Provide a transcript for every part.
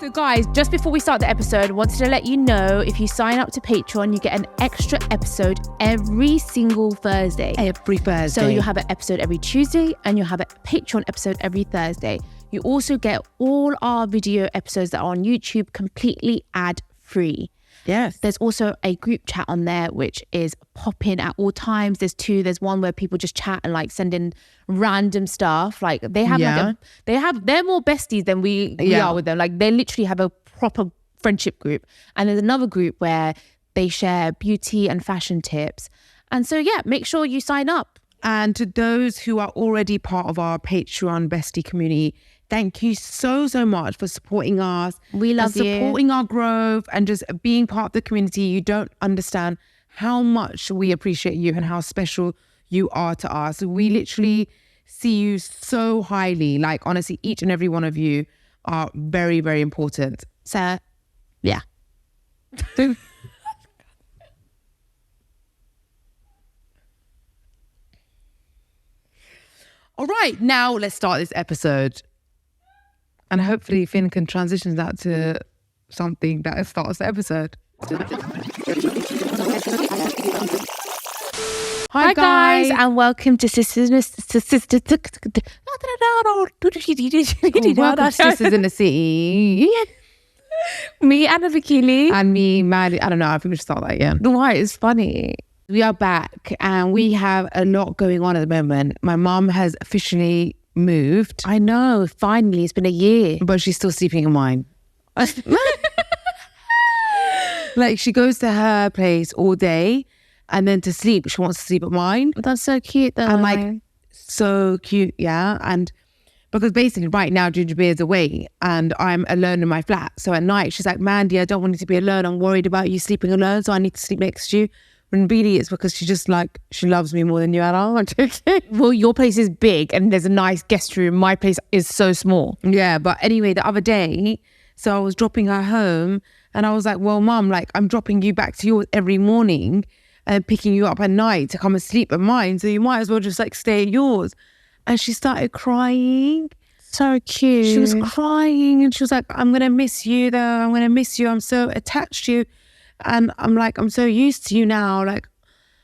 So guys, just before we start the episode, wanted to let you know if you sign up to Patreon, you get an extra episode every single Thursday. Every Thursday. So you'll have an episode every Tuesday and you'll have a Patreon episode every Thursday. You also get all our video episodes that are on YouTube completely ad-free. Yes. There's also a group chat on there which is popping at all times. There's two. There's one where people just chat and like send in random stuff. Like they have they're more besties than we are with them. Like they literally have a proper friendship group. And there's another group where they share beauty and fashion tips. And so make sure you sign up. And to those who are already part of our Patreon bestie community, thank you so much for supporting us. We love you. Supporting our growth and just being part of the community. You don't understand how much we appreciate you and how special you are to us. We literally see you so highly. Like honestly, each and every one of you are very, very important. So, yeah. All right, now let's start this episode. And hopefully Finn can transition that to something that starts the episode. Hi guys, and welcome to Sisters in the City. Me, Anna Vakili. And me, Maddie. I don't know, I think we should start that again. Why? It's funny. We are back and we have a lot going on at the moment. My mum has officially moved. I know, finally, it's been a year. But she's still sleeping in mine. Like she goes to her place all day and then to sleep, she wants to sleep at mine. That's so cute though. And like, so cute, yeah. And because basically right now Ginger Beer's away and I'm alone in my flat. So at night she's like, Mandy, I don't want you to be alone. I'm worried about you sleeping alone, so I need to sleep next to you. And really it's because she just like, she loves me more than you at all. I'm joking. Well, your place is big and there's a nice guest room. My place is so small. Yeah, but anyway, the other day, so I was dropping her home and I was like, well, Mum, like I'm dropping you back to yours every morning and picking you up at night to come and sleep at mine. So you might as well just like stay at yours. And she started crying. So cute. She was crying and she was like, I'm going to miss you though. I'm going to miss you. I'm so attached to you. And I'm like, I'm so used to you now. Like,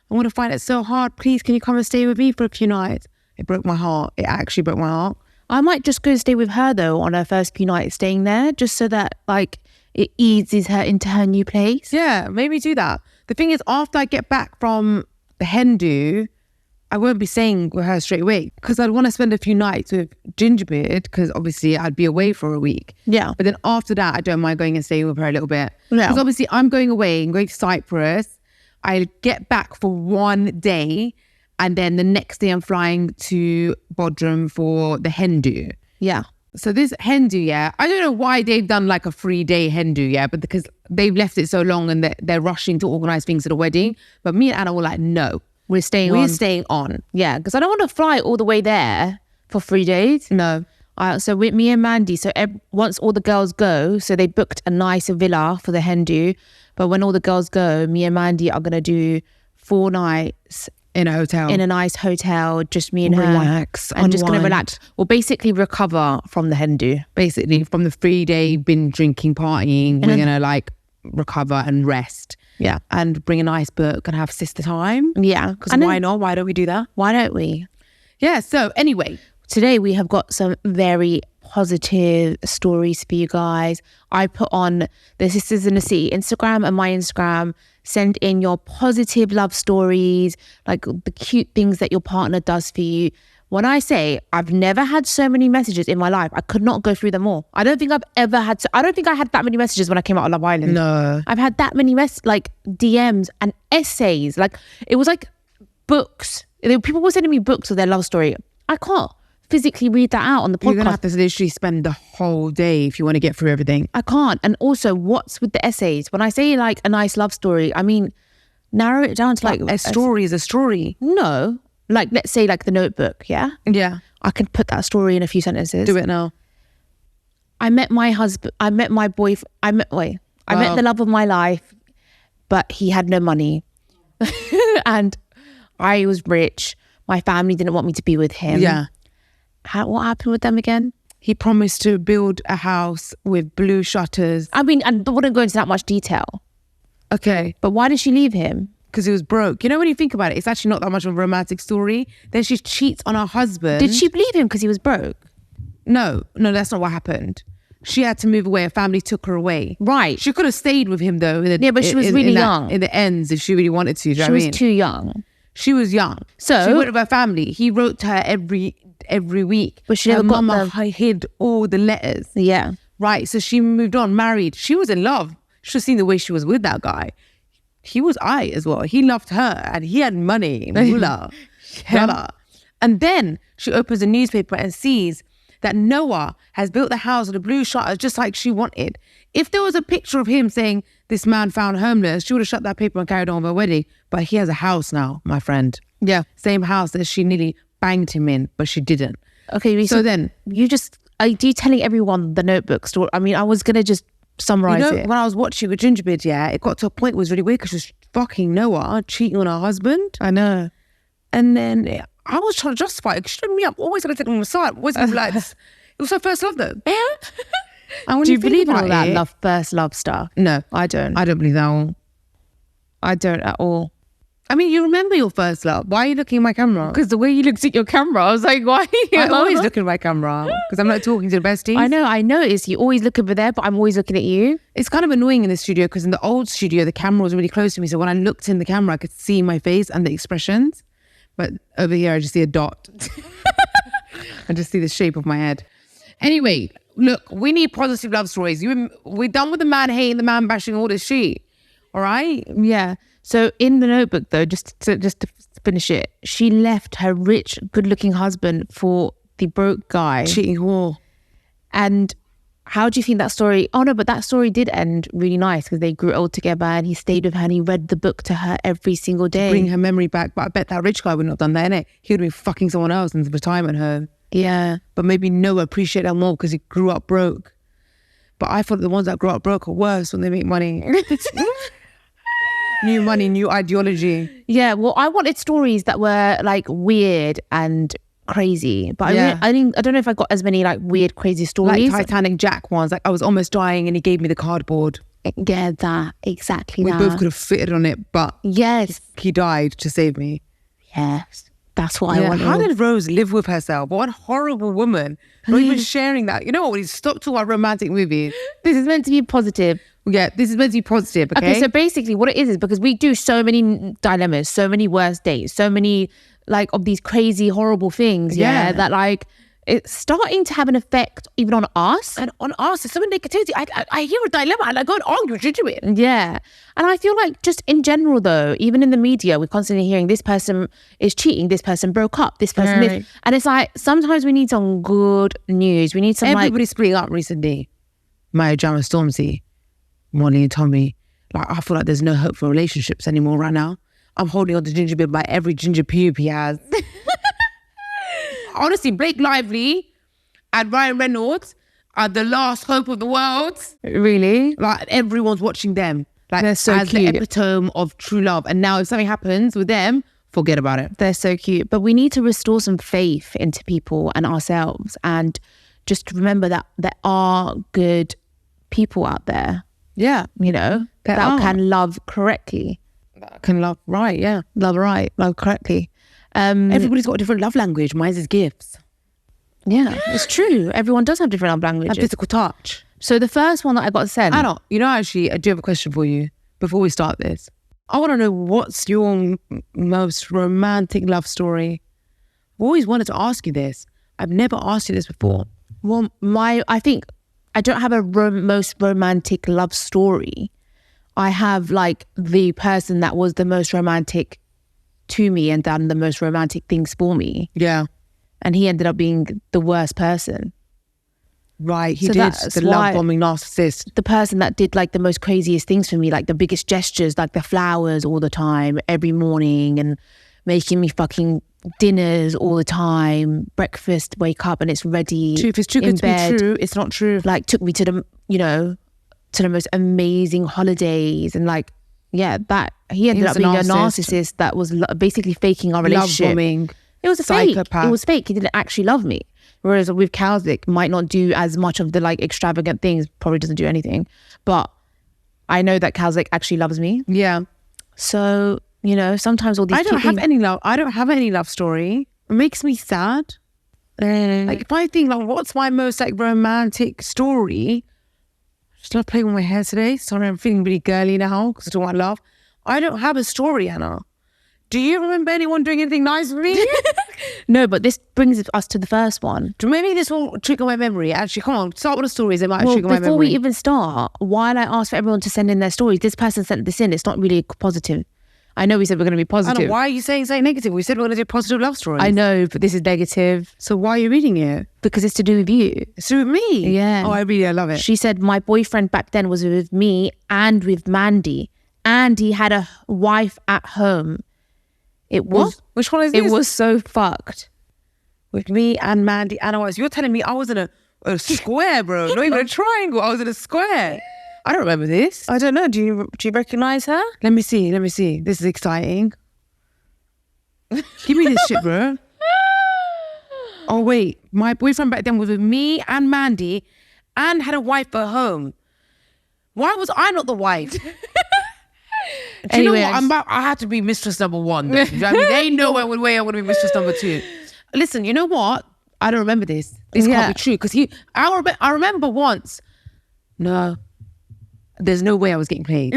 I want to find it so hard. Please, can you come and stay with me for a few nights? It broke my heart. It actually broke my heart. I might just go stay with her though on her first few nights staying there, just so that like it eases her into her new place. Yeah, maybe do that. The thing is, after I get back from the hen do, I won't be staying with her straight away because I'd want to spend a few nights with Gingerbeard because obviously I'd be away for a week. Yeah. But then after that, I don't mind going and staying with her a little bit. Yeah. Because obviously I'm going away and going to Cyprus. I get back for one day and then the next day I'm flying to Bodrum for the hen do. Yeah. So this hen do, I don't know why they've done like a 3-day hen do, but because they've left it so long and they're rushing to organise things at the wedding. But me and Anna were like, no. We're staying on. Yeah, because I don't want to fly all the way there for 3 days. No. So with me and Mandy, so once all the girls go, so they booked a nice villa for the hen do. But when all the girls go, me and Mandy are going to do 4 nights in a hotel. In a nice hotel, just me and her. Relax. And just going to relax. Well, basically recover from the hen do. Basically from the 3-day binge drinking, partying, we're going to like recover and rest. Yeah. And bring a nice book and have sister time. Yeah. Because why not? Why don't we do that? Why don't we? Yeah. So anyway. Today we have got some very positive stories for you guys. I put on the Sisters in the City Instagram and my Instagram. Send in your positive love stories, like the cute things that your partner does for you. When I say I've never had so many messages in my life, I could not go through them all. I don't think I had that many messages when I came out of Love Island. No. I've had that many like DMs and essays. Like it was like books. People were sending me books of their love story. I can't physically read that out on the podcast. You're going to have to literally spend the whole day if you want to get through everything. I can't. And also what's with the essays? When I say like a nice love story, I mean, narrow it down to like a story is a story. No. Like, let's say like The Notebook, yeah? Yeah. I can put that story in a few sentences. Do it now. I met my husband, I met my boyfriend, I met the love of my life, but he had no money. And I was rich. My family didn't want me to be with him. Yeah. What happened with them again? He promised to build a house with blue shutters. I mean, I wouldn't go into that much detail. Okay. But why did she leave him? Because he was broke. You know, when you think about it, it's actually not that much of a romantic story. Then she cheats on her husband. Did she leave him because he was broke? No, that's not what happened. She had to move away. Her family took her away. Right. She could have stayed with him though. Yeah, but she was really young. In the ends, if she really wanted to. She was too young. She was young. So she went with her family. He wrote to her every week. But she never got mama hid all the letters. Yeah. Right. So she moved on, married. She was in love. She should have seen the way she was with that guy. He was as well. He loved her and he had money. Mullah. And then she opens a newspaper and sees that Noah has built the house with the blue shutters just like she wanted. If there was a picture of him saying this man found homeless, she would have shut that paper and carried on with her wedding. But he has a house now, my friend. Yeah. Same house that she nearly banged him in, but she didn't. Okay, so then you telling everyone the Notebook story. I mean, I was gonna just summarize it. When I was watching with Gingerbread, it got to a point where it was really weird because she was fucking Noah cheating on her husband. I know. And then I was trying to justify it because she told me I'm always gonna take on my side. Always gonna be like, it was her first love though. And do you believe in all that first love stuff? No, I don't. I don't believe that all. I don't at all. I mean, you remember your first love. Why are you looking at my camera? Because the way you looked at your camera, I was like, why? I always look at my camera because I'm not talking to the besties. I know. I noticed you always look over there, but I'm always looking at you. It's kind of annoying in the studio because in the old studio, the camera was really close to me. So when I looked in the camera, I could see my face and the expressions. But over here, I just see a dot. I just see the shape of my head. Anyway, look, we need positive love stories. We're done with the man hating, the man bashing, all this shit. All right? Yeah. So in the Notebook, though, just to finish it, she left her rich, good-looking husband for the broke guy. Cheating whore. And how do you think that story... Oh, no, but that story did end really nice because they grew old together and he stayed with her and he read the book to her every single day. To bring her memory back. But I bet that rich guy would not have done that, innit? He would have been fucking someone else in the retirement home. Yeah. But maybe Noah appreciate that more because he grew up broke. But I thought the ones that grew up broke are worse when they make money. New money, new ideology. Yeah, well, I wanted stories that were like weird and crazy, but I don't know if I got as many like weird, crazy stories. Like Titanic Jack ones. Like I was almost dying and he gave me the cardboard. Yeah, that exactly. We both could have fitted on it, but yes, he died to save me. Yes, that's what I wanted. How did Rose live with herself? What a horrible woman! Not even sharing that. You know what? We stopped to our romantic movies. This is meant to be positive. Yeah, this is meant to be positive, okay? So basically what it is because we do so many dilemmas, so many worst dates, so many like of these crazy, horrible things, that like it's starting to have an effect even on us. And on us, there's so much negativity. I hear a dilemma and I go and argue into it. Yeah. And I feel like just in general though, even in the media, we're constantly hearing this person is cheating, this person broke up, this person this. And it's like, sometimes we need some good news. We need some Everybody's splitting up recently. Maya Jama Stormzy, Molly and Tommy. Like, I feel like there's no hope for relationships anymore right now. I'm holding on to Gingerbread by every ginger pube he has. Honestly, Blake Lively and Ryan Reynolds are the last hope of the world. Really? Like, everyone's watching them. Like, they're so as cute. the epitome of true love. And now if something happens with them, forget about it. They're so cute. But we need to restore some faith into people and ourselves. And just remember that there are good people out there. Yeah. You know, that can love correctly. That can love right, yeah. Love correctly. Everybody's got a different love language. Mine's is gifts. Yeah, it's true. Everyone does have different love languages. And physical touch. So the first one that I got sent. Actually, I do have a question for you before we start this. I want to know, what's your most romantic love story? I've always wanted to ask you this. I've never asked you this before. Well, I think I don't have a most romantic love story. I have like the person that was the most romantic to me and done the most romantic things for me. Yeah. And he ended up being the worst person. Right, he did. The love-bombing narcissist. The person that did like the most craziest things for me, like the biggest gestures, like the flowers all the time, every morning, and making me fucking dinners all the time, breakfast, wake up and it's ready. Truth is too good to be true. It's not true. Like took me to the, to the most amazing holidays and like, that he ended up being a narcissist that was basically faking our relationship. Love bombing. It was a fake. It was fake. He didn't actually love me. Whereas with Kalzik, might not do as much of the like extravagant things, probably doesn't do anything. But I know that Kalzik actually loves me. Yeah. So, you know, sometimes all these I don't have any love story. It makes me sad. Like if I think like what's my most like romantic story? Just not playing with my hair today. Sorry, I'm feeling really girly now because I don't want to laugh. I don't have a story, Anna. Do you remember anyone doing anything nice for me? No, but this brings us to the first one. Maybe this will trigger my memory. Actually, come on, start with the stories. It might trigger my memory. Before we even start, while I asked for everyone to send in their stories, this person sent this in. It's not really positive. I know we said we're going to be positive. Anna, why are you saying negative? We said we're going to do positive love stories. I know, but this is negative. So why are you reading it? Because it's to do with you. It's to do with me? Yeah. Oh, I love it. She said, my boyfriend back then was with me and with Mandy. And he had a wife at home. It was... What? Which one is this? It was so fucked. With me and Mandy and You're telling me I was in a square, bro. Not even a triangle. I was in a square. I don't remember this. I don't know. Do you recognize her? Let me see. This is exciting. Give me this shit, bro. Oh, wait. My boyfriend back then was with me and Mandy and had a wife at home. Why was I not the wife? Do you know what? I had to be mistress number one. I mean, there ain't no way I want to be mistress number two. Listen, you know what? I don't remember this. This can't be true because I remember once. No, there's no way I was getting paid.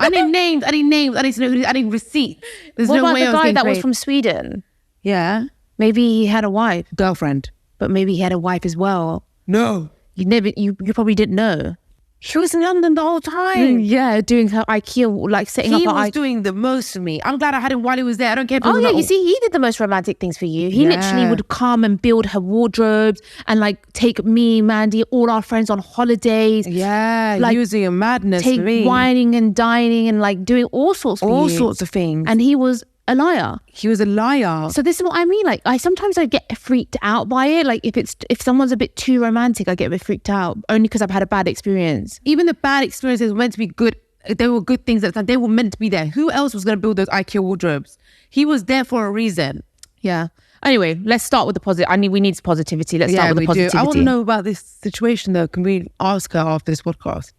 I need names. I need receipts. There's what no about way the I was guy getting that paid. was from Sweden? Yeah, Maybe he had a wife, girlfriend. but maybe he had a wife as well. No, You probably didn't know. she was in London the whole time. Yeah, doing her IKEA, like setting He up her was doing the most for me. I'm glad I had him while he was there. I don't care if he Oh was yeah, not- you see, he did the most romantic things for you. He literally would come and build her wardrobes and like take me, Mandy, all our friends on holidays. Yeah, like, he was doing madness Take for me. whining and dining and like doing all sorts for All you. sorts of things. And he was a liar. He was a liar. So this is what I mean. Like I sometimes get freaked out by it. Like if someone's a bit too romantic, I get a bit freaked out only because I've had a bad experience. Even the bad experiences were meant to be good. They were good things at the time. They were meant to be there. Who else was going to build those IKEA wardrobes? He was there for a reason. Yeah. Anyway, let's start with the positive. We need positivity. Let's start with the positivity. I want to know about this situation though. Can we ask her after this podcast?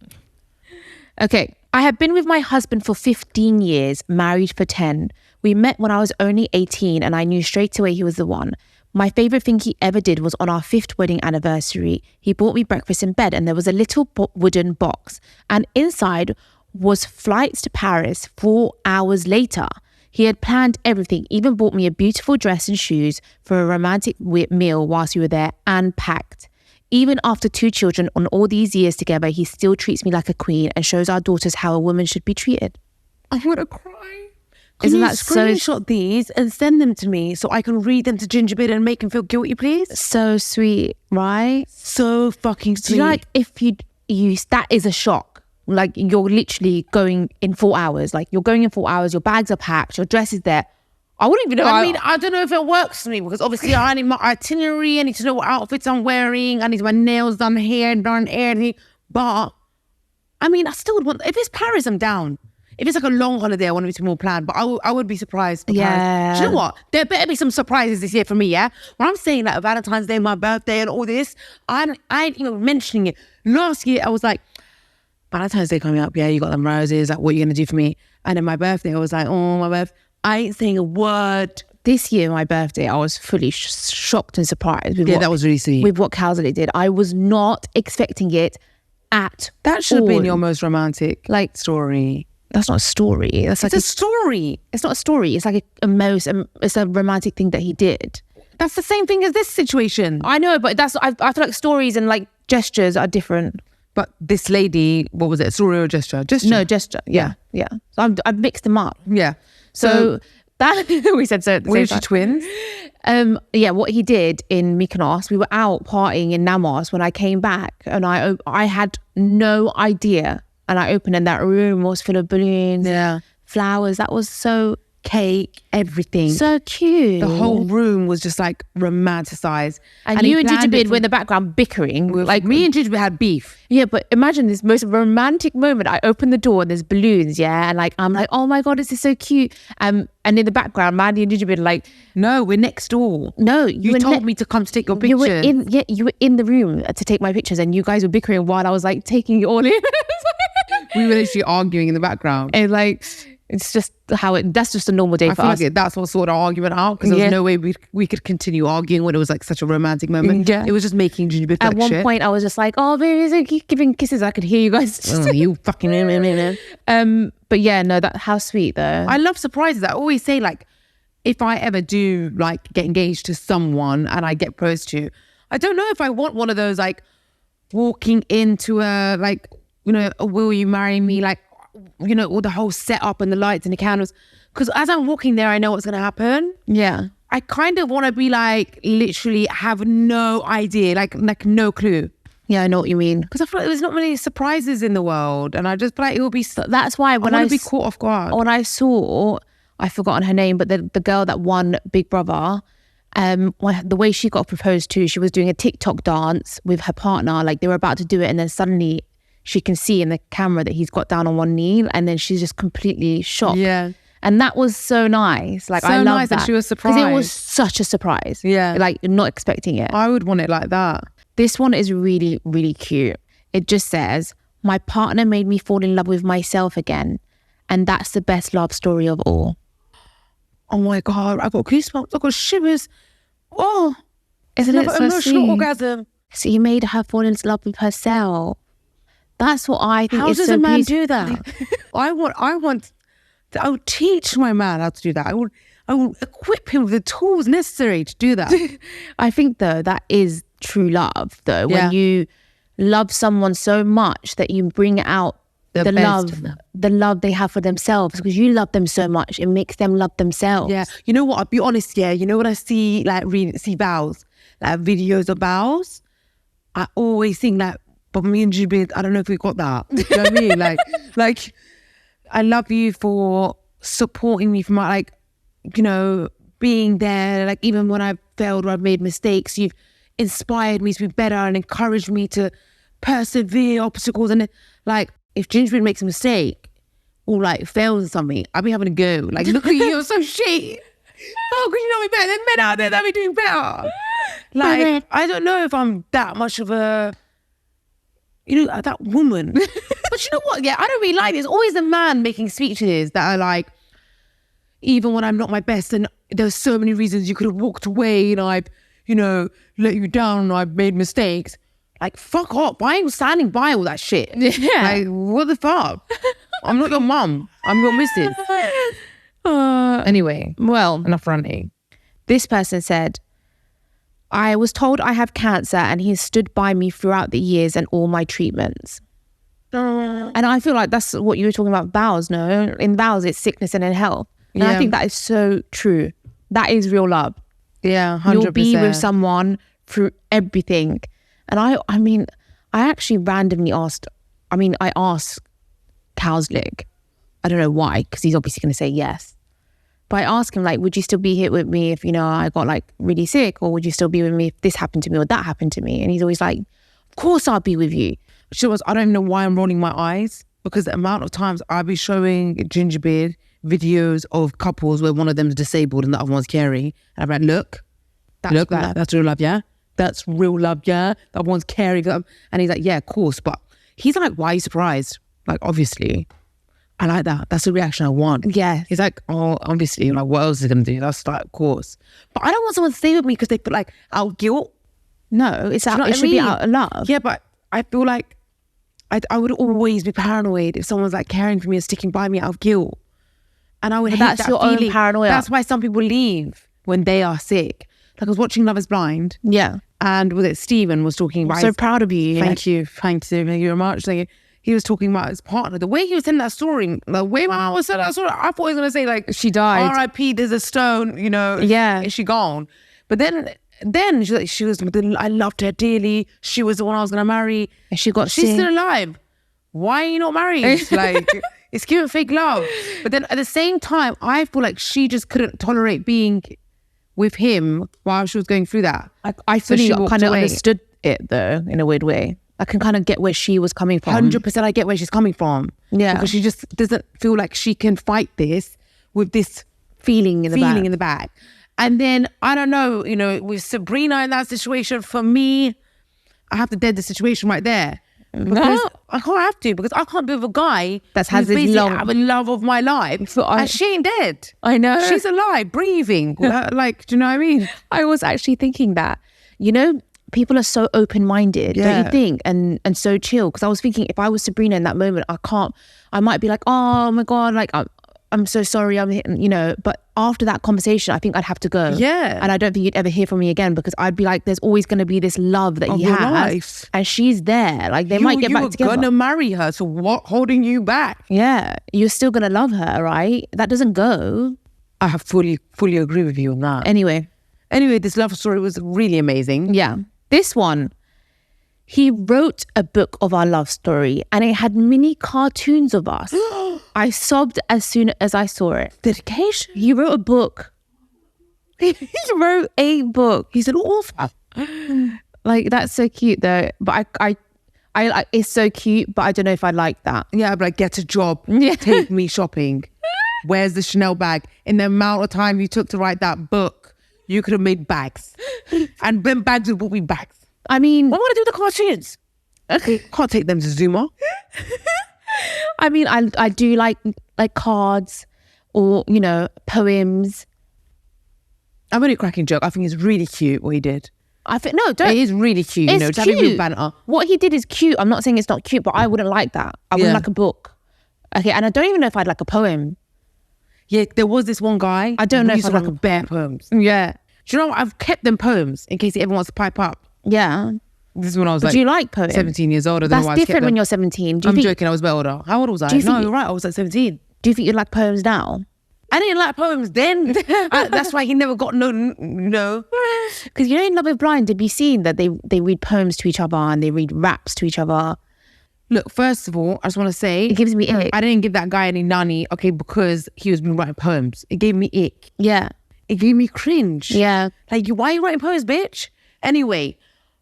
Okay. I have been with my husband for 15 years, married for 10. We met when I was only 18 and I knew straight away he was the one. My favourite thing he ever did was on our 5th wedding anniversary. He bought me breakfast in bed and there was a little wooden box. And inside was flights to Paris 4 hours later. He had planned everything, even bought me a beautiful dress and shoes for a romantic meal whilst we were there and packed. Even after 2 children on all these years together, he still treats me like a queen and shows our daughters how a woman should be treated. I'm going to cry. Isn't Can you that screenshot these and send them to me so I can read them to Gingerbread and make him feel guilty, please? So sweet, right? So fucking Do sweet. you like if you that is a shock. Like you're literally going in 4 hours. Like you're going in 4 hours, your bags are packed, your dress is there. I wouldn't even know. I mean, I don't know if it works for me because obviously I need my itinerary. I need to know what outfits I'm wearing. I need my nails done, hair done, everything. But I mean, I still would want. If it's Paris, I'm down. If it's like a long holiday, I want it to be more planned. But I would be surprised. For Paris. Do you know what? There better be some surprises this year for me. Yeah. When I'm saying like Valentine's Day, my birthday, and all this, I ain't even mentioning it. Last year, I was like, Valentine's Day coming up. Yeah, you got them roses. Like, what are you gonna do for me? And then my birthday, I was like, oh, my birthday. I ain't saying a word. This year, my birthday, I was fully shocked and surprised with That was really sweet. with what Calzley did. I was not expecting it at That should have all. been your most romantic Like, story. that's not a story. That's like It's a story. It's not a story. It's like it's a romantic thing that he did. That's the same thing as this situation. I know, but I feel like stories and like gestures are different. But this lady, what was it? Story or gesture? Gesture. No, gesture. Yeah. So I've mixed them up. Yeah. So that we said so at the Were same you time. twins? Yeah, what he did in Mykonos, we were out partying in Namos when I came back, and I had no idea, and I opened and that room was full of balloons, Yeah. flowers. That was so cake, everything. So cute. The whole room was just like romanticized. And he you and planned it Gingerbread were in the background bickering. like me and Gingerbread had beef. Yeah, but imagine this most romantic moment. I open the door and there's balloons, yeah? And like, I'm like, oh my God, this is so cute. And in the background, Mandy and Gingerbread are like, no, we're next door. No, you told me to come to take your pictures. You were in the room to take my pictures and you guys were bickering while I was like taking it all in. We were literally arguing in the background. And like, it's just that's just a normal day for us. Like that's what sorted our argument out, because there was no way we could continue arguing when it was like such a romantic moment. Yeah. It was just making Gingerbread At one point I was just like, oh baby, keep giving kisses. I could hear you guys. You fucking but yeah, no, how sweet though. I love surprises. I always say, like, if I ever do like get engaged to someone and I get proposed to, I don't know if I want one of those like walking into a like, you know, will you marry me, like, you know, all the whole setup and the lights and the candles, because as I'm walking there I know what's going to happen. Yeah, I kind of want to be like literally have no idea, like no clue. Yeah, I know what you mean, because I feel like there's not many surprises in the world, and I just feel like it will be that's why when I be caught off guard. When I saw, I've forgotten her name, but the girl that won Big Brother, the way she got proposed to, she was doing a TikTok dance with her partner, like they were about to do it, and then suddenly she can see in the camera that he's got down on one knee, and then she's just completely shocked. Yeah. And that was so nice. Like, so I love nice that. She was surprised. Because it was such a surprise. Yeah. Like, not expecting it. I would want it like that. This one is really, really cute. It just says, my partner made me fall in love with myself again. And that's the best love story of all. Oh my God, I got goosebumps. I got shivers. Oh, isn't it so emotional sweet? Orgasm. So he made her fall in love with herself. That's what I think. How is does so a man beautiful. do that? I would teach my man how to do that. I would equip him with the tools necessary to do that. I think though that is true love though. Yeah. When you love someone so much that you bring out the love they have for themselves, because you love them so much, it makes them love themselves. Yeah. You know what? I'll be honest. Yeah. You know when I see vows, like videos of vows, I always think that. But me and Gingerbread, I don't know if we got that. Do you know what I mean? Like, I love you for supporting me, for my, like, you know, being there. Like, even when I've failed or I've made mistakes, you've inspired me to be better and encouraged me to persevere obstacles. And like, if Gingerbread makes a mistake or like fails at something, I'll be having a go. Like, look at you, you're so shit. Oh, because you know me better than men out there that be doing better. Like, I don't know if I'm that much of a, you know, that woman. But you know what? Yeah, I don't really like it. There's always a man making speeches that are like, even when I'm not my best, and there's so many reasons you could have walked away, and I've, you know, let you down, and I've made mistakes. Like, fuck off. Why are you standing by all that shit? Yeah. Like, what the fuck? I'm not your mum. I'm your missus. Anyway, Well, enough ranting. this person said, I was told I have cancer and he has stood by me throughout the years and all my treatments. And I feel like that's what you were talking about, vows, no? In vows, it's sickness and in health. And I think that is so true. That is real love. Yeah, 100%. You'll be with someone through everything. And I mean, I actually randomly asked Cowslick. I don't know why, because he's obviously going to say yes. But I asked him, like, would you still be here with me if, you know, I got like really sick, or would you still be with me if this happened to me or that happened to me? And he's always like, of course I'll be with you. I don't even know why I'm rolling my eyes, because the amount of times I'll be showing Gingerbread videos of couples where one of them's disabled and the other one's caring. And I'm like, look, that's real love, yeah? That's real love, yeah? The other one's caring. And he's like, yeah, of course. But he's like, why are you surprised? Like, obviously. I like that. That's the reaction I want. Yeah. He's like, oh, obviously. Like, what else is he going to do? That's like, of course. But I don't want someone to stay with me because they feel like out of guilt. No, it should be out of love. Yeah, but I feel like I would always be paranoid if someone's like caring for me and sticking by me out of guilt. And I would hate that's that your feeling. own paranoia. That's why some people leave when they are sick. Like, I was watching Love is Blind. Yeah. And was it Stephen was talking about I'm so proud of you. Thank you very much. Like, he was talking about his partner. The way he was telling that story, the way my mom was telling that story, I thought he was going to say, like, She died. R.I.P. There's a stone, you know. Yeah. Is she gone? But then she was, I loved her dearly. She was the one I was going to marry. And she's She's still alive. Why are you not married? Like, It's cute and fake love. But then at the same time, I feel like she just couldn't tolerate being with him while she was going through that. I So fully she walked kind of away. understood it though, in a weird way. I can kind of get where she was coming from. 100% I get where she's coming from. Yeah. Because she just doesn't feel like she can fight this with this Feeling in the back. And then, I don't know, with Sabrina in that situation, for me, I have to dead the situation right there. Because I can't have to, because I can't be with a guy That has who's his basically the love of my life. And she ain't dead. I know. She's alive, breathing. Do you know what I mean? I was actually thinking that, people are so open-minded, don't you think? And so chill. Because I was thinking, if I was Sabrina in that moment, I might be like, oh my God, like, I'm so sorry, but after that conversation, I think I'd have to go. Yeah. And I don't think you'd ever hear from me again, because I'd be like, there's always going to be this love that he your has. life. And she's there. Like, they might get back together. You're going to marry her, so what holding you back? Yeah. You're still going to love her, right? That doesn't go. I have fully agree with you on that. Anyway, This love story was really amazing. yeah. This one, he wrote a book of our love story and it had mini cartoons of us. I sobbed as soon as I saw it. Dedication. He wrote a book. He wrote a book. He's an author. Like, that's so cute though. But I it's so cute, but I don't know if I like that. Yeah, I'd be like, get a job. Yeah. Take me shopping. Where's the Chanel bag? In the amount of time you took to write that book, you could have made bags. And then bags would be bags. I mean, What would I do with the cartoons? Okay, can't take them to Zuma. I mean, I do like cards or, poems. I'm only cracking joke. I think it's really cute what he did. I think, no, don't. It is really cute, It's to have a real cute. banter. What he did is cute. I'm not saying it's not cute, but I wouldn't like that. I wouldn't Yeah. like a book. Okay, and I don't even know if I'd like a poem. Yeah, there was this one guy. I don't know who if used to I'd like like a bare poems. Yeah. Do you know what? I've kept them poems in case he ever wants to pipe up. Yeah. This is when I was But like, do you like poems? 17 years old. I don't know That's why I kept different them. when you're 17. Do you I'm think, joking, I was a bit older. How old was I? Do you No, think- you're right, I was like 17. Do you think you'd like poems now? I didn't like poems then. That's why he never got no. Because in Love is Blind, have you seen that they read poems to each other and they read raps to each other? Look, first of all, I just want to say, It gives me ick. I didn't give that guy any nanny, okay, because he was been writing poems. It gave me ick. Yeah. It gave me cringe. Yeah. Like, why are you writing poems, bitch? Anyway,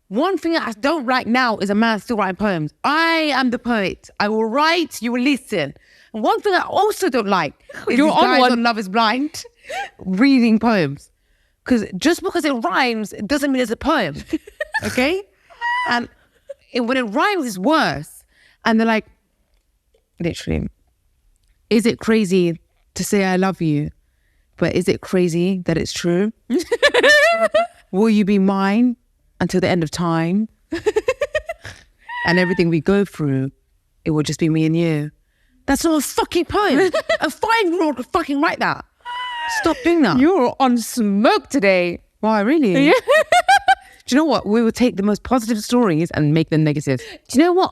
one thing I don't like now is a man still writing poems. I am the poet. I will write, you will listen. And one thing I also don't like is You're these on guys one. on Love is Blind reading poems. Because just because it rhymes, it doesn't mean it's a poem. Okay? And when it rhymes, it's worse. And they're like, literally, is it crazy to say I love you? But is it crazy that it's true? Will you be mine until the end of time? And everything we go through, it will just be me and you. That's not a fucking poem. A 5-year-old could fucking write that. Stop doing that. You're on smoke today. Why, really? Yeah. Do you know what? We will take the most positive stories and make them negative. Do you know what?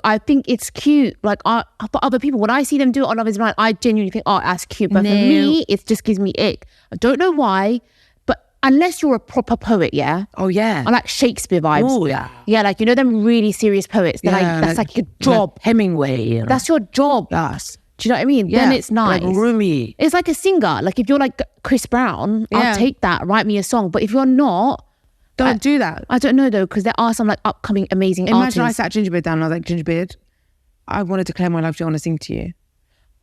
I think it's cute. Like, for other people, when I see them do it on Love is Blind, I genuinely think, oh, that's cute. But for me, it just gives me ick. I don't know why, but unless you're a proper poet, yeah? Oh, yeah. I like Shakespeare vibes. Oh, yeah. Yeah, like, them really serious poets. They're that's like your job. Hemingway. That's your job. Yes. Do you know what I mean? Yeah. Then it's nice. Like Rumi. It's like a singer. Like, if you're like Chris Brown, Yeah. I'll take that. Write me a song. But if you're not, Don't do that. I don't know though, because there are some like upcoming amazing Imagine I artists. sat Gingerbeard down and I was like, Gingerbeard, I want to declare my love to you. I want to sing to you.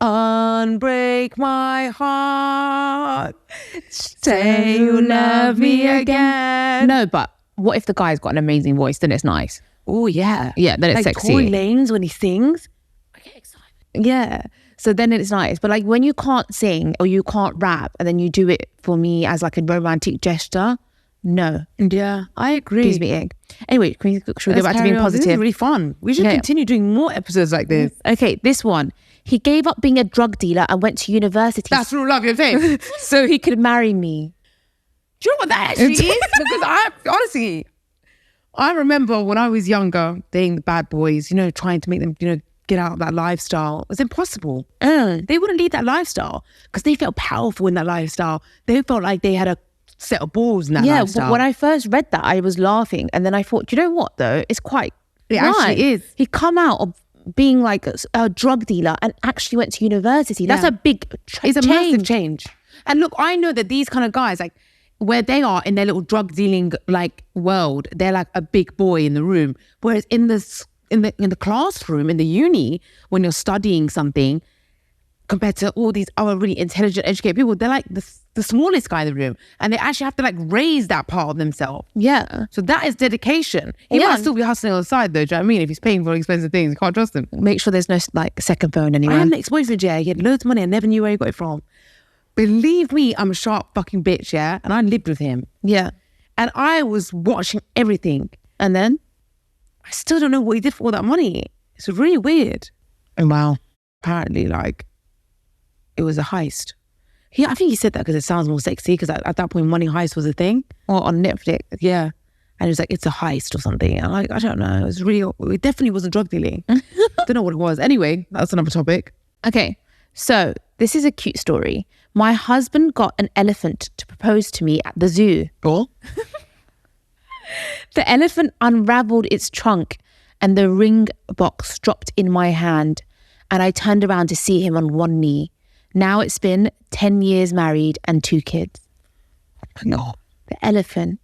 Unbreak my heart. Say you love me again. No, but what if the guy's got an amazing voice? Then it's nice. Oh, yeah. Yeah, then it's like sexy. Tory Lanez when he sings. I get excited. Yeah. So then it's nice. But like when you can't sing or you can't rap and then you do it for me as like a romantic gesture, no. Yeah, I agree. Gives me ick. Anyway, should we go back to being This is positive? really fun. We should Yeah. continue doing more episodes like this. Okay, this one. He gave up being a drug dealer and went to university That's real love, you're saying. so he could marry me. Do you know what that actually is? Because I remember when I was younger, dating the bad boys, trying to make them, get out of that lifestyle. It's impossible. They wouldn't lead that lifestyle because they felt powerful in that lifestyle. They felt like they had a set of balls in that Yeah, lifestyle. when I first read that, I was laughing. And then I thought, do you know what though? It's quite It nice. actually is. He come out of being like a drug dealer and actually went to university. That's a big It's a change. massive change. And look, I know that these kind of guys, like where they are in their little drug dealing like world, they're like a big boy in the room. Whereas in the classroom, in the uni, when you're studying something, compared to all these other really intelligent, educated people, they're like the smallest guy in the room, and they actually have to like raise that part of themselves. Yeah. So that is dedication. He might still be hustling on the side though, do you know what I mean? If he's paying for expensive things, you can't trust him. Make sure there's no like second phone anywhere. I had an ex-boyfriend, yeah, he had loads of money, I never knew where he got it from. Believe me, I'm a sharp fucking bitch, yeah? And I lived with him. Yeah. And I was watching everything. And then? I still don't know what he did for all that money. It's really weird. Oh, wow. Apparently, like, it was a heist. I think he said that because it sounds more sexy, because at that point, money heist was a thing. Or on Netflix. Yeah. And he was like, it's a heist or something. And I don't know. It definitely wasn't drug dealing. Don't know what it was. Anyway, that's another topic. Okay. So this is a cute story. My husband got an elephant to propose to me at the zoo. Cool. The elephant unraveled its trunk and the ring box dropped in my hand, and I turned around to see him on one knee. Now it's been 10 years married and 2 kids. No. The elephant.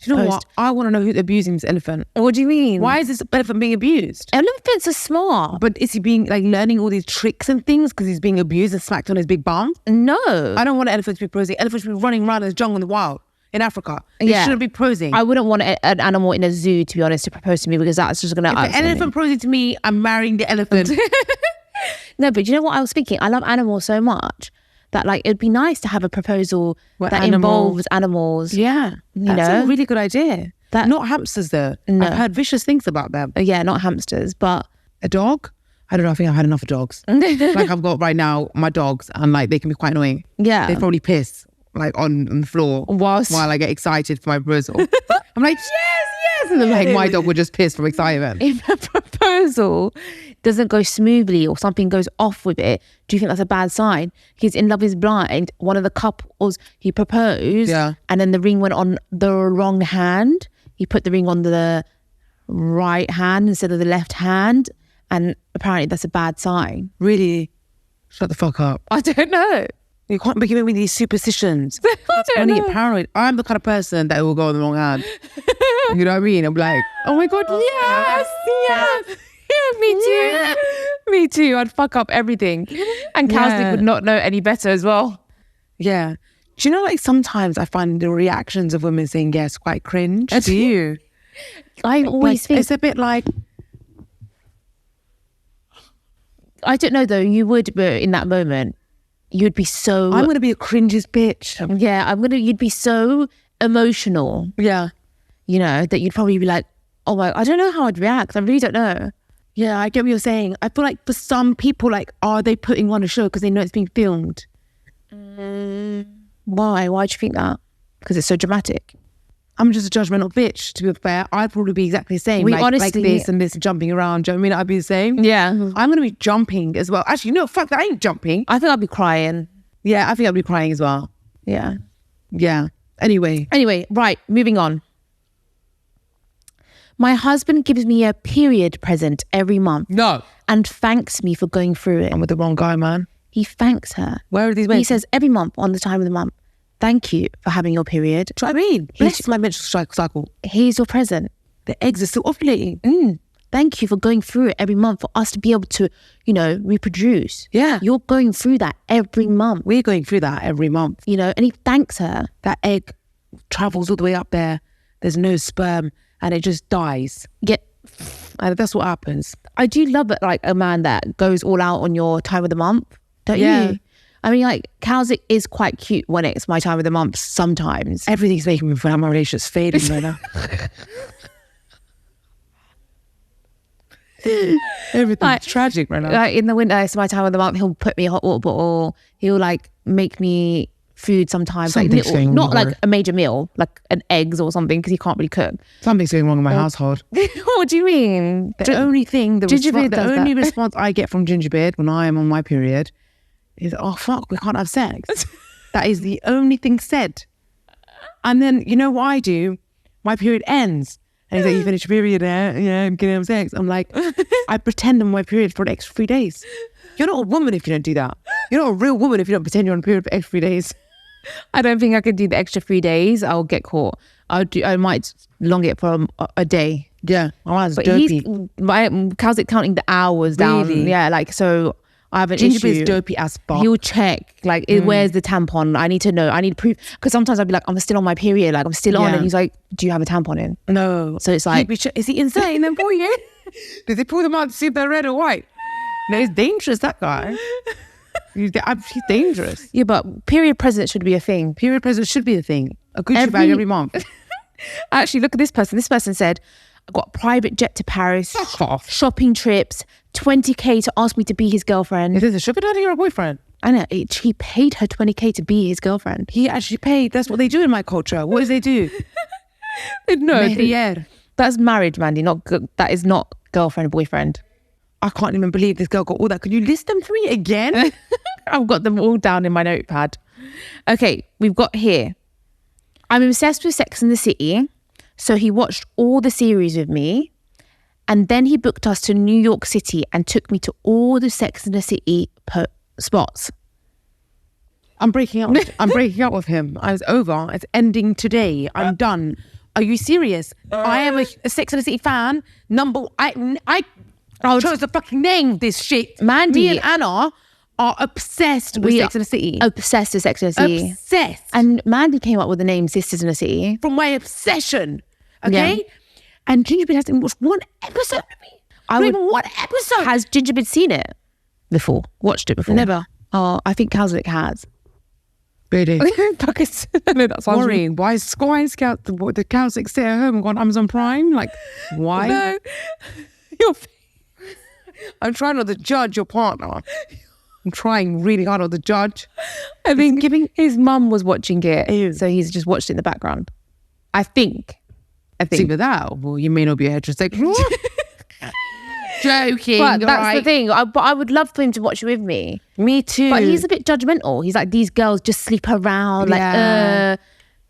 Do you know what? I want to know who's abusing this elephant. What do you mean? Why is this elephant being abused? Elephants are smart. But is he being like learning all these tricks and things because he's being abused and smacked on his big bum? No. I don't want an elephant to be prosing. Elephants should be running around in the jungle in the wild in Africa. They shouldn't be prosing. I wouldn't want an animal in a zoo, to be honest, to propose to me, because that's just going to If an elephant prosing to me, I'm marrying the elephant. No, but you know what I was thinking? I love animals so much that like it'd be nice to have a proposal that involves animals. Yeah. That's a really good idea. Not hamsters though. No. I've heard vicious things about them. Yeah, not hamsters, but a dog? I don't know. I think I've had enough of dogs. Like I've got right now my dogs, and like they can be quite annoying. Yeah. They probably piss like on the floor while I get excited for my proposal. I'm like, yes. And then like my dog would just piss from excitement. if a proposal doesn't go smoothly or something goes off with it, do you think that's a bad sign? Because in Love is Blind, one of the couples, he proposed and then the ring went on the wrong hand. He put the ring on the right hand instead of the left hand. And apparently that's a bad sign. Really? Shut the fuck up. I don't know. You can't be giving me these superstitions. I don't know. Get paranoid. I'm the kind of person that will go on the wrong hand. You know what I mean? I'm like, oh my God, yes. Yeah, me too. Me too. I'd fuck up everything. And Kelsey would not know any better as well. Yeah. Do you know, like sometimes I find the reactions of women saying yes quite cringe. Do you? I always think it's a bit like, I don't know though, you would, but in that moment, you'd be so... I'm going to be a cringiest bitch. Yeah, you'd be so emotional. Yeah. You know, that you'd probably be like, oh my, I don't know how I'd react. I really don't know. Yeah, I get what you're saying. I feel like for some people, like, are they putting on a show because they know it's being filmed? Why? Why'd you think that? Because it's so dramatic. I'm just a judgmental bitch, to be fair. I'd probably be exactly the same. Like this and this jumping around. Do you know what I mean? I'd be the same. Yeah. I'm going to be jumping as well. Actually, no, fuck that. I ain't jumping. I think I'd be crying. Yeah, I think I'd be crying as well. Yeah. Yeah. Anyway, right. Moving on. My husband gives me a period present every month. No. And thanks me for going through it. I'm with the wrong guy, man. He thanks her. Where are these men? He says every month on the time of the month, thank you for having your period. Do you know what I mean? Bless my menstrual cycle. Here's your present. The eggs are still ovulating. Thank you for going through it every month for us to be able to, you know, reproduce. Yeah. You're going through that every month. We're going through that every month. You know, and he thanks her. That egg travels all the way up there. There's no sperm and it just dies. And that's what happens. I do love it, like a man that goes all out on your time of the month. Don't you? I mean, like, Kelsey is quite cute when it's my time of the month sometimes. Everything's making me feel like my relationship's fading right now. Everything's tragic right now. Like in the winter, it's my time of the month. He'll put me a hot water bottle. He'll like make me food sometimes, like little, not like a major meal, like an eggs or something, because he can't really cook. Something's going wrong in my household. What do you mean? The only response I get from Gingerbeard when I am on my period is, oh fuck, we can't have sex. That is the only thing said. And then, you know what I do? My period ends And he's like, you finished your period? Yeah, I'm getting sex. I'm like, I pretend I'm on my period for an extra 3 days. You're not a woman if you don't do that. You're not a real woman if you don't pretend you're on a period for extra 3 days. I don't think I could do the extra 3 days. I'll get caught. I might long it for a day. Yeah. Oh, that's But dopey. how's it counting the hours down? Really? Yeah, like, so I have an Ginger issue. is dopey as fuck. He'll check, like, where's the tampon? I need to know. I need proof. Because sometimes I'll be like, I'm still on my period. Like, I'm still on. Yeah. And he's like, do you have a tampon in? No. So it's like, Is he insane then for you? Does he pull them out to see if they're red or white? No, he's dangerous, that guy. He's dangerous. yeah, but period present should be a thing. Period present should be a thing. A Gucci bag every month. Actually, look at this person. This person said, I got a private jet to Paris, Fuck off. shopping trips, 20k to ask me to be his girlfriend. Is this a sugar daddy or a boyfriend? I know, he paid her 20k to be his girlfriend. He actually paid. That's what they do in my culture. What do they do? No, Mehrier. that's marriage, Mandy. That is not girlfriend, boyfriend. I can't even believe this girl got all that. Could you list them for me again? I've got them all down in my notepad. Okay, we've got here. I'm obsessed with Sex and the City. So he watched all the series with me. And then he booked us to New York City and took me to all the Sex and the City spots. I'm breaking up. I'm breaking up with him. I was over. It's ending today. I'm done. Are you serious? I am a Sex and the City fan. I chose the fucking name of this shit. Mandy. Me and Anna are obsessed with Sex and the City. Obsessed with Sex and the City. Obsessed. And Mandy came up with the name Sisters in the City. From my obsession. Okay? Yeah. And Gingerbread hasn't even watched one episode of me. Not even one episode. Has Gingerbread seen it before? Watched it before? Never. Oh, I think Cowslick has. Really? Because no, that sounds Worrying. Why is Scout the cows that sit at home and go on Amazon Prime? Like, why? No. I'm trying not to judge your partner. I'm trying really hard not to judge. I think his mum was watching it, Ew. so he's just watched it in the background. I think. It's either that, or you may not be heterosexual. Joking. But that's right? the thing. But I would love for him to watch it with me. Me too. But he's a bit judgmental. He's like, these girls just sleep around. Like, Yeah.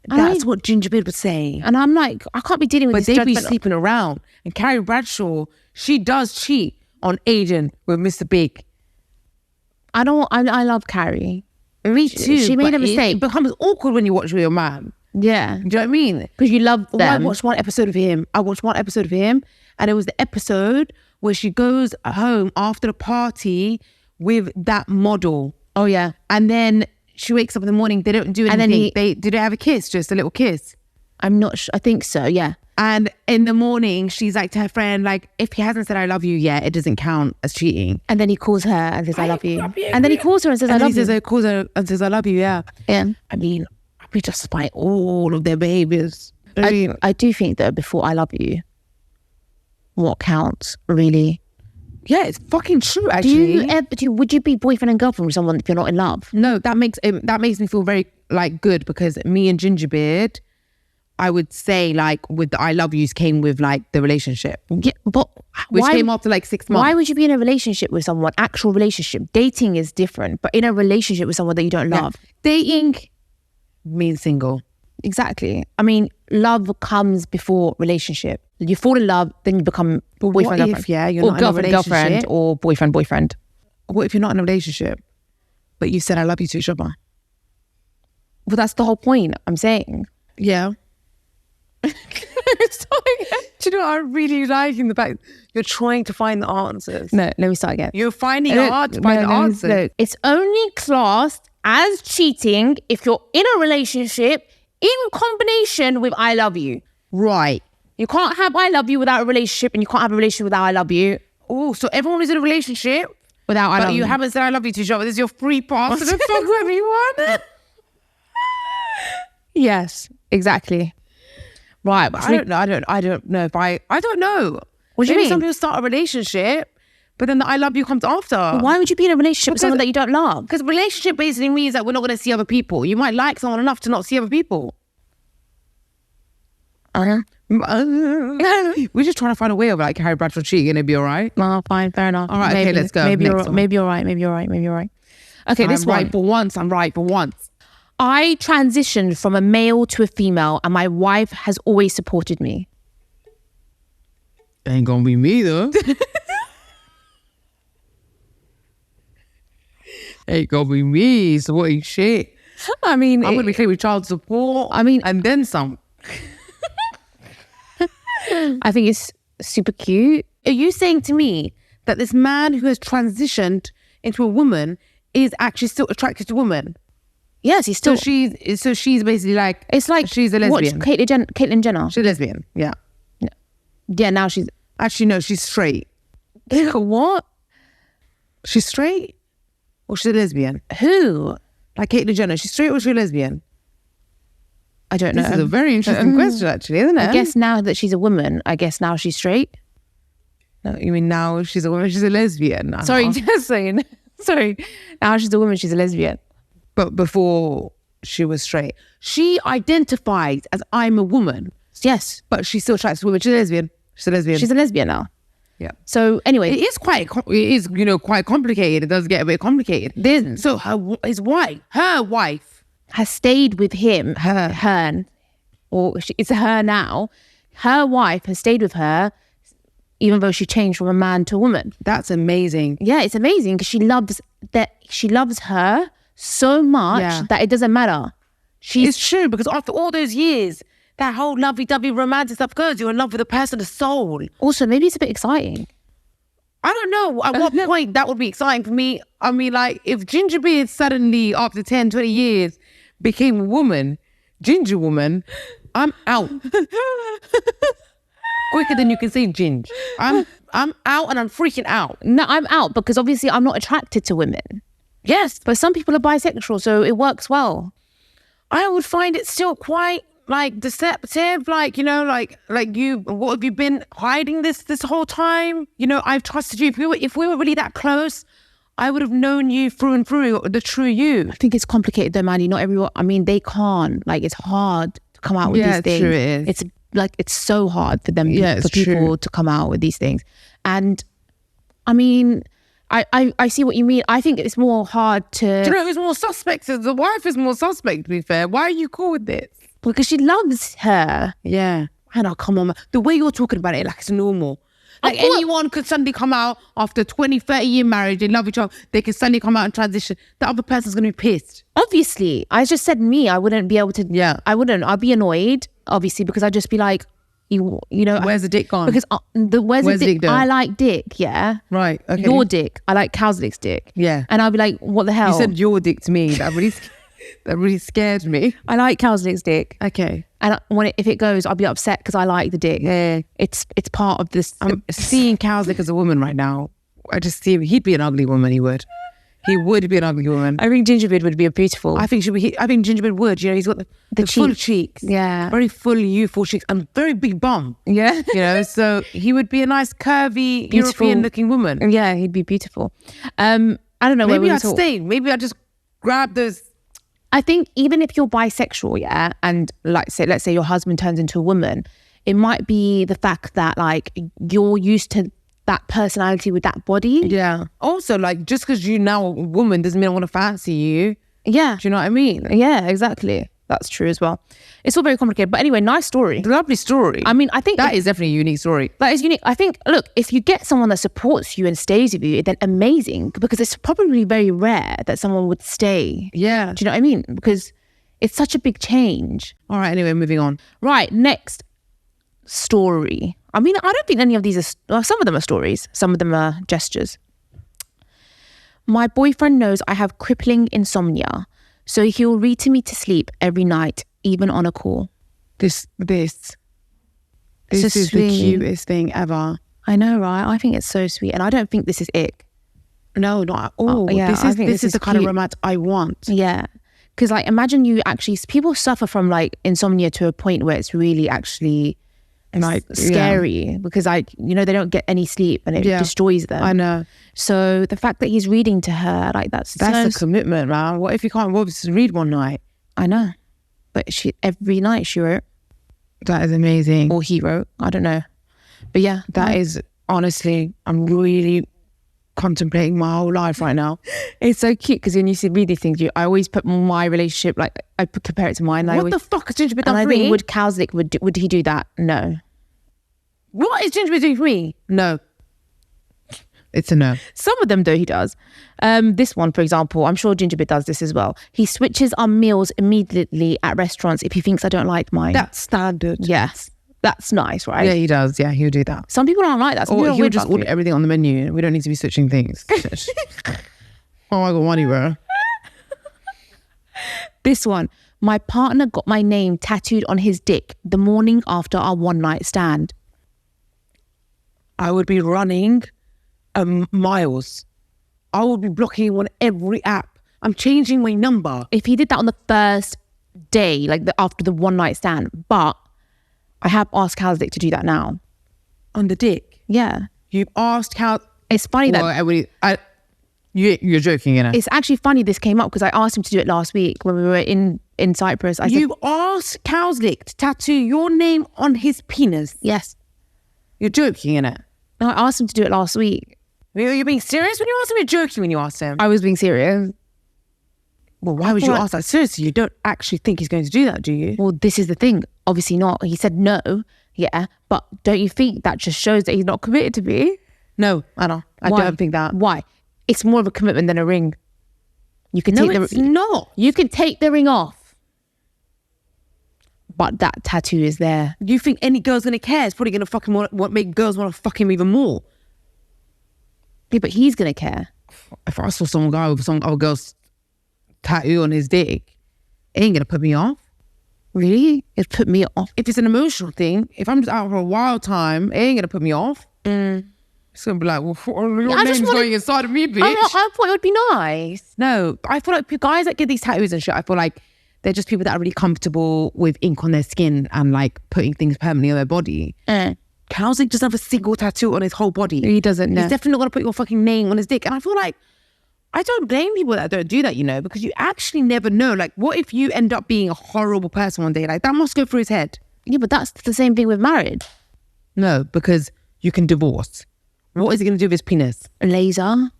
And That's what Gingerbread was saying. And I'm like, I can't be dealing with But this they be judgmental. sleeping around. And Carrie Bradshaw, she does cheat on Aiden with Mr. Big. I love Carrie. Me too. She made but a mistake. It becomes awkward when you watch with your man. Yeah. Do you know what I mean? Because you love Well, I them. watched one episode of him. And it was the episode where she goes home after the party with that model. Oh, yeah. And then she wakes up in the morning. They don't do anything. And then Did they have a kiss? Just a little kiss. I'm not sure. I think so, yeah. And in the morning, she's like to her friend, like, if he hasn't said I love you yet, it doesn't count as cheating. And then he calls her and says, I love you. And then he calls her and says, I And love he says, you. he calls her and says, I love you, yeah. Yeah. I mean, I'd be just by all of their behaviors. I mean, I do think that before I love you, what counts, really? yeah, it's fucking true, actually. Would you be boyfriend and girlfriend with someone if you're not in love? No, that makes me feel very like good, because me and Gingerbeard, I would say, like, with the I love yous came with like the relationship, Yeah, but which came after like 6 months. Why would you be in a relationship with someone, actual relationship? Dating is different, but in a relationship with someone that you don't love. Dating means single. Exactly. I mean, love comes before relationship. You fall in love, then you become boyfriend, what girlfriend. if, yeah, you're or not in a girlfriend, girlfriend, relationship? or boyfriend, boyfriend. What if you're not in a relationship, but you said I love you to each other? Well, that's the whole point I'm saying. Yeah. Do you know what I really like in the fact you're trying to find the answers? No, let me start again. You're finding it hard to find the answers. No. It's only classed as cheating if you're in a relationship in combination with I love you. Right. You can't have I love you without a relationship, and you can't have a relationship without I love you Oh, so everyone is in a relationship, without I but love you you. haven't said I love you to each other. This is your free pass to the fuck everyone. Yes, exactly. Right, but I don't know. I don't know if I don't know. What do you Maybe mean? some people start a relationship, but then the I love you comes after. Why would you be in a relationship with someone that you don't love? Because relationship basically means that we're not going to see other people. You might like someone enough to not see other people. Uh-huh. We're just trying to find a way of like Harry Bradshaw cheating and it'd be all right. Oh, fine, fair enough. All right, okay, let's go. Maybe Next you're, one. maybe you're right. Maybe you're right. Maybe you're right. Okay, this I'm one. right for once. I'm right for once. I transitioned from a male to a female, and my wife has always supported me. Ain't gonna be me though. Ain't gonna be me. So what you shit? I mean, I'm gonna be claiming child support. I mean, and then some. I think it's super cute. Are you saying to me that this man who has transitioned into a woman is actually still attracted to women? Yes, he's still. So she's basically like, It's like she's a lesbian. Watch Caitlyn Jenner. She's a lesbian. Yeah. Yeah, now she's Actually, no, she's straight. what? She's straight, or she's a lesbian? Who? Like Caitlyn Jenner, she's straight or she's a lesbian? I don't know. This is a very interesting question, actually, isn't it? I guess now that she's a woman, I guess now she's straight. No, you mean now she's a woman? She's a lesbian. Uh-huh. Sorry, just saying. Sorry. Now she's a woman, she's a lesbian. But before she was straight, she identifies as I'm a woman. Yes. But she still attracts to women. She's a lesbian. She's a lesbian. She's a lesbian now. Yeah. So anyway, It is quite complicated. It does get a bit complicated. So her wife has stayed with him, it's her now. Her wife has stayed with her, even though she changed from a man to a woman. That's amazing. Yeah, it's amazing because she loves her so much that it doesn't matter. It's true, because after all those years, that whole lovey-dovey romantic stuff goes. You're in love with a person of soul. Also, maybe it's a bit exciting. I don't know at what point that would be exciting for me. I mean, like, if Ginger Beard suddenly, after 10, 20 years, became a woman, Ginger woman, I'm out. Quicker than you can say Ginger. I'm out, and I'm freaking out. No, I'm out because obviously I'm not attracted to women. Yes. But some people are bisexual, so it works well. I would find it still quite, like, deceptive, like, you know, like you, what have you been hiding this whole time? You know, I've trusted you. If we were really that close, I would have known you through and through, the true you. I think it's complicated though, Mandy. Not everyone, I mean, they can't, like, it's hard to come out with these things. True it is. It's so hard for them, for people true. to come out with these things. And I mean, I see what you mean. I think it's more hard to... Do you know who's more suspect? The wife is more suspect, to be fair. Why are you cool with this? Because she loves her. Yeah. Hannah, come on, man. The way you're talking about it, like it's normal. Like anyone could suddenly come out after 20, 30 year marriage, they love each other, they can suddenly come out and transition. The other person's going to be pissed. Obviously. I just said me, I wouldn't be able to... Yeah. I wouldn't. I'd be annoyed, obviously, because I'd just be like, you know... Where's the dick gone? Because where's the dick? Though? I like dick, yeah? Right, okay. Your dick. I like Cowslick's dick. Yeah. And I'd be like, what the hell? You said your dick to me. That really scared me. I like Cowslick's dick. Okay. And if it goes, I'll be upset because I like the dick. Yeah. It's part of this. I'm seeing Cowslick as a woman right now. I just see him. He'd be an ugly woman, he would. He would be an ugly woman. I think Gingerbeard would be a beautiful. I think Gingerbeard would. You know, he's got the full cheeks. Yeah. Very full, youthful cheeks and very big bum. Yeah. You know, so he would be a nice, curvy, Beautiful. European-looking woman. Yeah, he'd be beautiful. I don't know. Maybe I'd stay. Maybe I'd just grab those. I think even if you're bisexual, yeah, and let's say your husband turns into a woman, it might be the fact that like you're used to that personality with that body. Yeah. Also, like, just because you're now a woman doesn't mean I want to fancy you. Yeah. Do you know what I mean? Yeah, exactly. That's true as well. It's all very complicated. But anyway, nice story. Lovely story. I mean, I think that is definitely a unique story. That is unique. I think, look, if you get someone that supports you and stays with you, then amazing. Because it's probably very rare that someone would stay. Yeah. Do you know what I mean? Because it's such a big change. All right, anyway, moving on. Right, next story. I mean, I don't think any of these are... Well, some of them are stories. Some of them are gestures. My boyfriend knows I have crippling insomnia, so he'll read to me to sleep every night, even on a call. This is the cutest thing ever. I know, right? I think it's so sweet. And I don't think this is ick. No, not at all. Yeah, this is the kind of romance I want. Yeah. Because like, imagine you actually... People suffer from like insomnia to a point where it's really actually... like scary because they don't get any sleep and it destroys them. I know. So the fact that he's reading to her, like that's a commitment, man. What if you can't just read one night? I know, but every night she wrote. That is amazing. Or he wrote. I don't know, but yeah, that is honestly. I'm really contemplating my whole life right now. It's so cute because when you read these things, I always put my relationship, like I compare it to mine. What the fuck has Gingerbeard done for me? Would Cowslick would he do that? No. What is Gingerbread doing for me? No. It's a no. Some of them though he does. This one, for example, I'm sure Gingerbread does this as well. He switches our meals immediately at restaurants if he thinks I don't like mine. That's standard. Yes. That's nice, right? Yeah, he does. Yeah, he'll do that. Some people don't like that. Some Or people he'll weird just about order food. everything on the menu. We don't need to be switching things. Oh, I got money, bro. This one. My partner got my name tattooed on his dick the morning after our one night stand. I would be running miles. I would be blocking him on every app. I'm changing my number. If he did that on the first day, like after the one night stand, but I have asked Kazdik to do that now. On the dick? Yeah. You've asked how... It's funny that... You're joking, innit? It's actually funny this came up because I asked him to do it last week when we were in Cyprus. You asked Kazdik to tattoo your name on his penis? Yes. You're joking, innit? No, I asked him to do it last week. You're being serious when you asked him? You're joking when you asked him? I was being serious. Well, why would you ask that? Seriously, you don't actually think he's going to do that, do you? Well, this is the thing. Obviously not. He said no. Yeah. But don't you think that just shows that he's not committed to me? No, Anna. I don't think that. Why? It's more of a commitment than a ring. You can it's not. You can take the ring off. But that tattoo is there. You think any girl's going to care? It's probably going to fucking make girls want to fuck him even more. Yeah, but he's going to care. If I saw some guy with some other girl's tattoo on his dick, it ain't going to put me off. Really? It put me off. If it's an emotional thing, if I'm just out for a wild time, it ain't going to put me off. It's going to be like, well, your name's going inside of me, bitch. I thought it would be nice. No, I feel like guys that get these tattoos and shit, I feel like they're just people that are really comfortable with ink on their skin and like putting things permanently on their body. Kazdik doesn't have a single tattoo on his whole body. He doesn't, no. He's definitely not going to put your fucking name on his dick. And I feel like, I don't blame people that don't do that, you know, because you actually never know. Like, what if you end up being a horrible person one day? Like, that must go through his head. Yeah, but that's the same thing with marriage. No, because you can divorce. What is he going to do with his penis? A laser.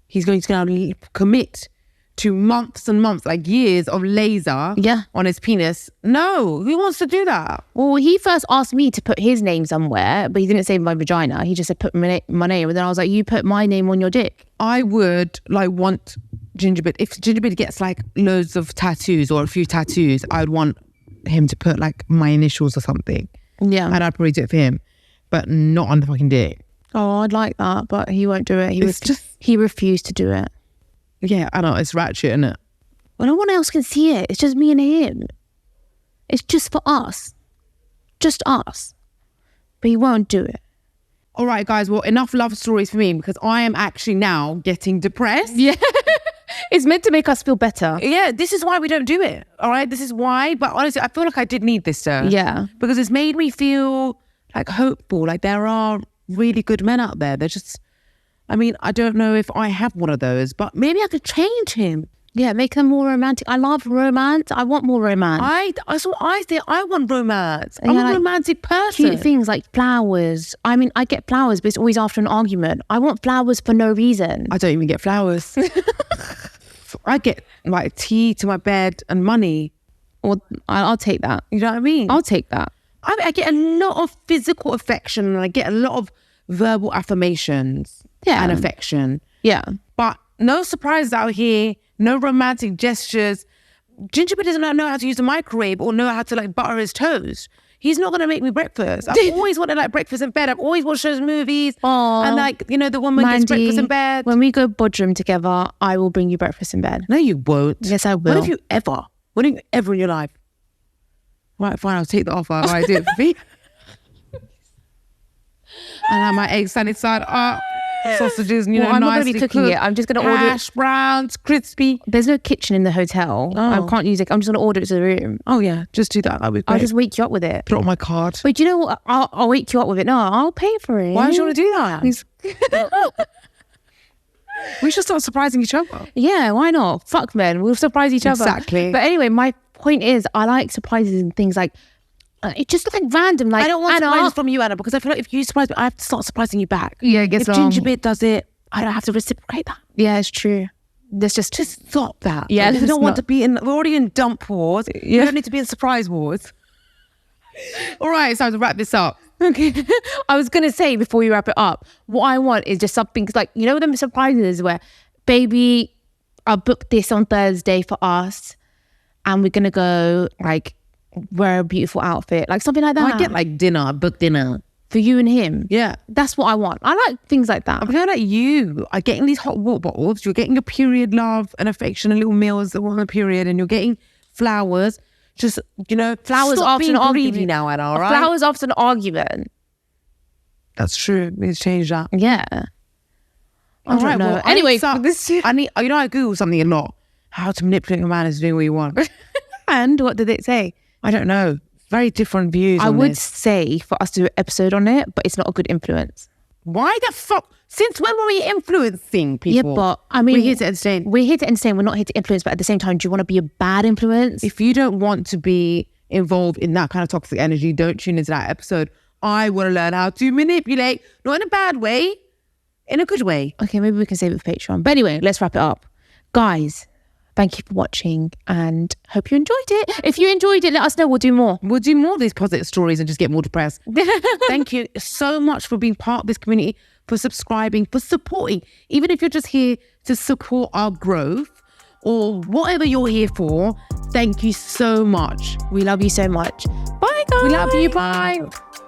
He's going to now commit to months and months, like years of laser on his penis. No, who wants to do that? Well, he first asked me to put his name somewhere, but he didn't say my vagina. He just said put my name. And then I was like, you put my name on your dick. I would like want Gingerbread. If Gingerbread gets like loads of tattoos or a few tattoos, I'd want him to put like my initials or something. Yeah. And I'd probably do it for him, but not on the fucking dick. Oh, I'd like that, but he won't do it. He refused to do it. Yeah, I know, it's ratchet, isn't it? Well, no one else can see it. It's just me and him. It's just for us. Just us. But he won't do it. All right, guys, well, enough love stories for me because I am actually now getting depressed. Yeah. It's meant to make us feel better. Yeah, this is why we don't do it. All right, this is why. But honestly, I feel like I did need this, sir. Yeah. Because it's made me feel like hopeful. Like there are really good men out there. They're just, I mean, I don't know if I have one of those, but maybe I could change him. Yeah, make them more romantic. I love romance. I want more romance. That's what I say. I want romance. I'm a romantic person. Cute things like flowers. I mean, I get flowers, but it's always after an argument. I want flowers for no reason. I don't even get flowers. I get like tea to my bed and money. Or I'll take that. You know what I mean? I'll take that. I get a lot of physical affection and I get a lot of verbal affirmations and affection. Yeah. But no surprises out here. No romantic gestures. Gingerbread doesn't know how to use the microwave or know how to like butter his toast. He's not going to make me breakfast. I've always wanted like breakfast in bed. I've always watched those movies. Aww. And like, you know, the woman gets breakfast in bed. When we go bodrum together, I will bring you breakfast in bed. No, you won't. Yes, I will. When have you ever? When have you ever in your life? Right, fine, I'll take the offer. All right, do it for me. I'll have my eggs sunny side up. Sausages, you know, I'm not going to nicely be cooking cooked. it. I'm just going to order hash browns, crispy. There's no kitchen in the hotel. I can't use it. I'm just going to order it to the room. Oh yeah, just do that. That'll be great. I'll just wake you up with it. Put it on my card. But you know what? I'll wake you up with it. No, I'll pay for it. Why do you want to do that? We should start surprising each other. Yeah, why not? Fuck men, we'll surprise each other. Exactly. But anyway, my point is, I like surprises and things like it's just like random. Like I don't want Anna, surprises from you, Anna, because I feel like if you surprise me, I have to start surprising you back. Yeah, it gets if long. Gingerbread does it, I don't have to reciprocate that. Yeah, it's true. There's just Stop that. Yeah, we don't want to be in. We're already in dump wars. Yeah. We don't need to be in surprise wars. All right, it's time to wrap this up. Okay. I was going to say before you wrap it up, what I want is just something like, you know, them surprises where, baby, I'll book this on Thursday for us and we're going to go like wear a beautiful outfit, like something like that. I get like dinner, book dinner. For you and him. Yeah. That's what I want. I like things like that. I'm kind of like you are getting these hot water bottles. You're getting your period love and affection and little meals that on the period, and you're getting flowers. Just, you know, Flowers stop after being an greedy argument. now, Anna, all right? Flowers after an argument. That's true. We need to change that. Yeah. I don't know. Anyway, I need, you know, I Google something a lot. How to manipulate a man is doing what you want. and what did it say? I don't know. Very different views I on would this. say for us to do an episode on it, but it's not a good influence. Why the fuck? Since when were we influencing people? Yeah, but I mean, we're here to entertain. We're here to entertain. We're not here to influence, but at the same time, do you want to be a bad influence? If you don't want to be involved in that kind of toxic energy, don't tune into that episode. I want to learn how to manipulate, not in a bad way, in a good way. Okay, maybe we can save it for Patreon. But anyway, let's wrap it up. Guys, thank you for watching and hope you enjoyed it. If you enjoyed it, let us know. We'll do more. We'll do more of these positive stories and just get more depressed. Thank you so much for being part of this community, for subscribing, for supporting. Even if you're just here to support our growth or whatever you're here for, thank you so much. We love you so much. Bye, guys. We love you. Bye.